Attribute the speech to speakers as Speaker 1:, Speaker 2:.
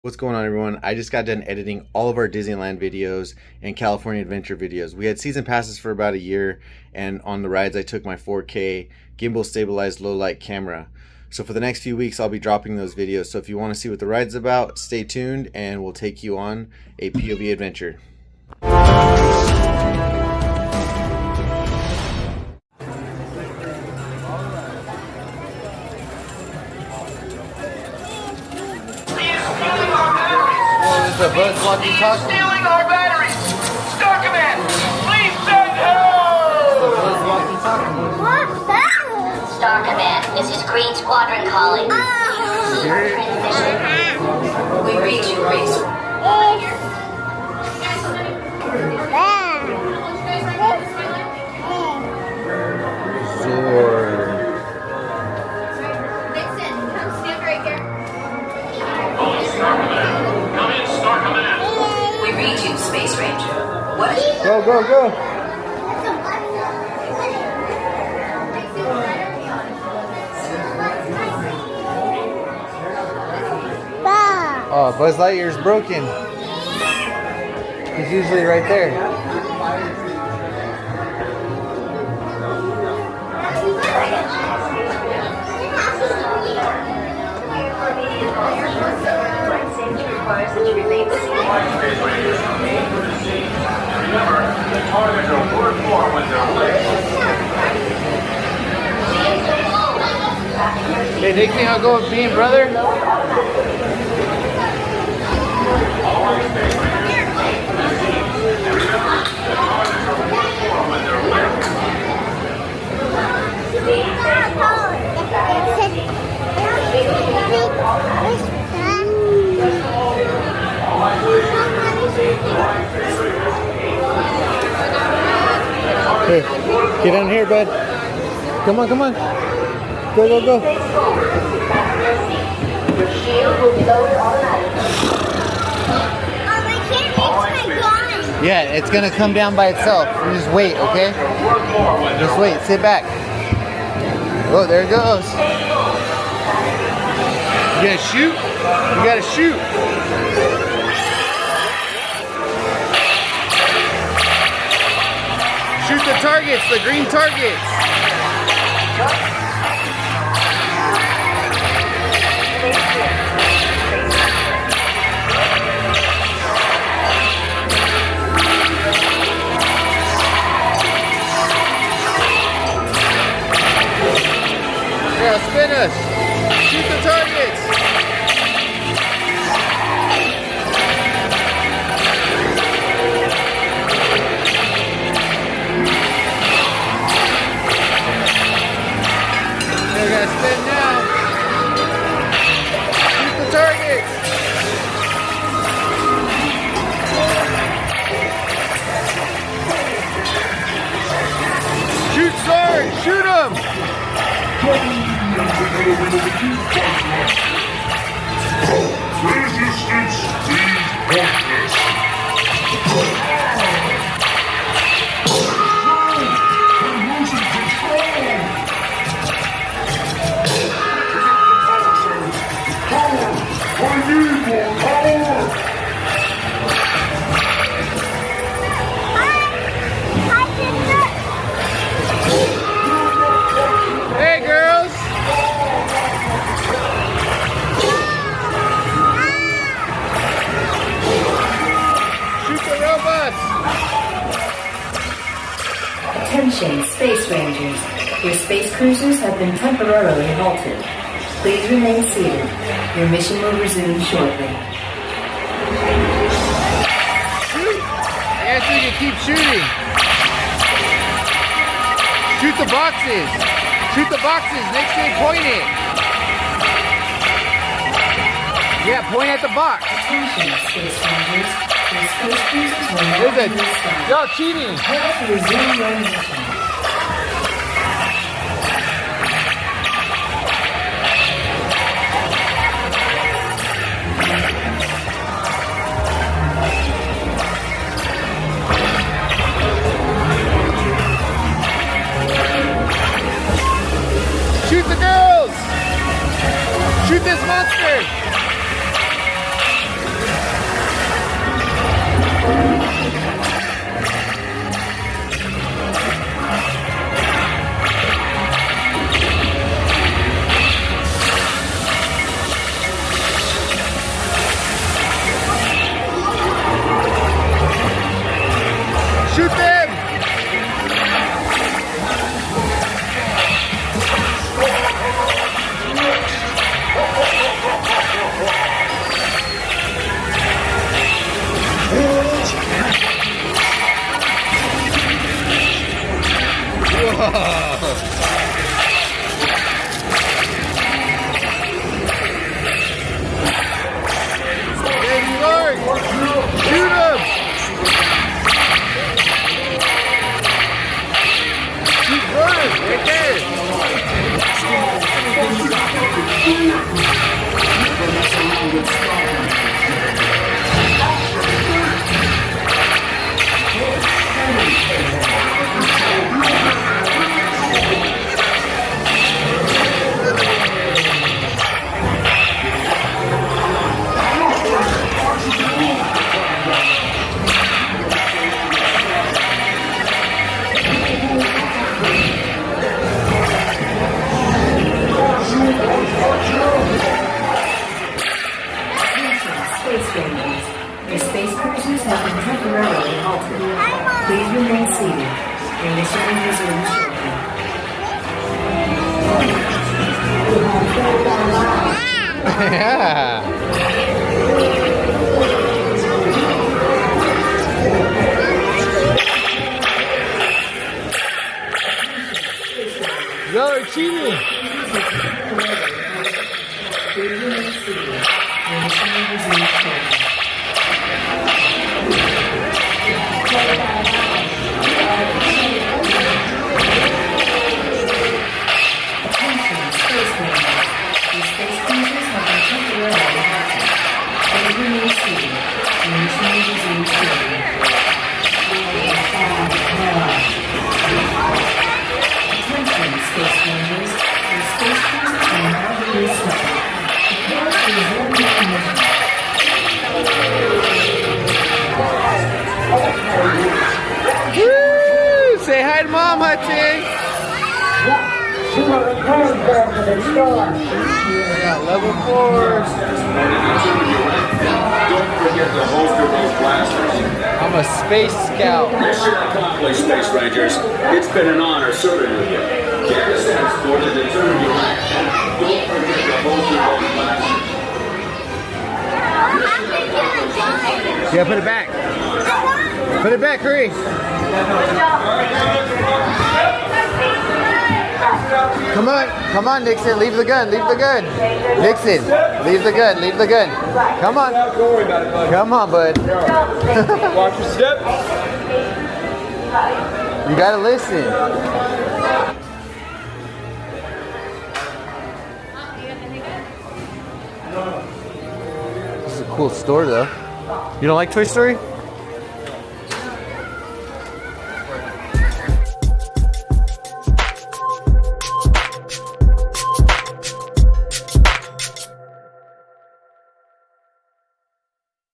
Speaker 1: What's going on, everyone? I just got done editing all of our Disneyland videos and California Adventure videos. We had season passes for about a year, and on the rides I took my 4K gimbal stabilized low light camera. So for the next few weeks I'll be dropping those videos. So if you want to see what the ride's about, stay tuned and we'll take you on a POV adventure. The Buzz Lightyear
Speaker 2: stealing our batteries! Star Command, please send help!
Speaker 1: The Buzz Lightyear
Speaker 3: What's that?
Speaker 4: Star Command, this is Green Squadron calling. We read you, Green
Speaker 1: Zurg.
Speaker 3: Vixen, come stand right here.
Speaker 2: Star Command, come in, Star Command!
Speaker 4: We read you, Space Ranger. What is it?
Speaker 1: Go, go, go! Oh, Buzz Lightyear's broken. He's usually right there.
Speaker 2: Remember, the targets are worth more when they're away.
Speaker 1: Hey, they think I'll go with being brother? Hey, get down here, bud. Come on, come on. Go, go, go.
Speaker 4: Your shield will be loaded automatically.
Speaker 1: Yeah, it's gonna come down by itself. You just wait, okay? Just wait, sit back. Oh, there it goes. You gonna shoot? You gotta shoot. Shoot the targets, the green targets. Yeah, spin us. Shoot the targets. They're gonna spin now. Shoot the targets. Shoot Zurg. Shoot him.
Speaker 2: Resistance is hopeless. I'm losing control. Power! I need more power!
Speaker 1: Hey, girls. Shoot the robots.
Speaker 5: Attention, Space Rangers. Your space cruisers have been temporarily halted. Please remain seated. Your mission will resume shortly.
Speaker 1: Shoot. I guess we can keep shooting. Shoot the boxes. Shoot the boxes. Next thing, point it. Yeah, point at the box.
Speaker 5: Attention, Space Rangers. Your space cruisers will now
Speaker 1: There's
Speaker 5: be restarted.
Speaker 1: y'all cheating.
Speaker 5: Prepare to resume your mission.
Speaker 1: Shoot the girls. Shoot this monster. Shoot him! Keep running! Right there!
Speaker 5: Space Rangers. Your space cruisers have been temporarily halted. Please remain seated. Your mission will resume shortly.
Speaker 1: Yeah! Y'all are cheating!
Speaker 5: Please remain seated. Your mission will resume shortly. Attention, Space Rangers. Your space cruisers have been temporarily halted. Please remain seated. Your mission will resume shortly. Attention, Space Rangers. Your space cruisers will now be restarted. Prepare to resume your mission.
Speaker 1: Woo! Say hi to Mom, Hudson! Level 4.
Speaker 6: Don't forget to holster those blasters.
Speaker 1: I'm a space scout.
Speaker 6: Mission accomplished, Space Rangers. It's been an honor serving with you. Gas transport to determine your action. Don't forget to holster those blasters.
Speaker 1: Yeah, put it back. Put it back, hurry. Come on, Nixon, leave the gun, leave the gun. Nixon, leave the gun, leave the gun. Come on.
Speaker 7: Don't worry about it, bud.
Speaker 1: Come on, bud.
Speaker 7: Watch your step.
Speaker 1: You gotta listen. This is a cool store, though. You don't like Toy Story?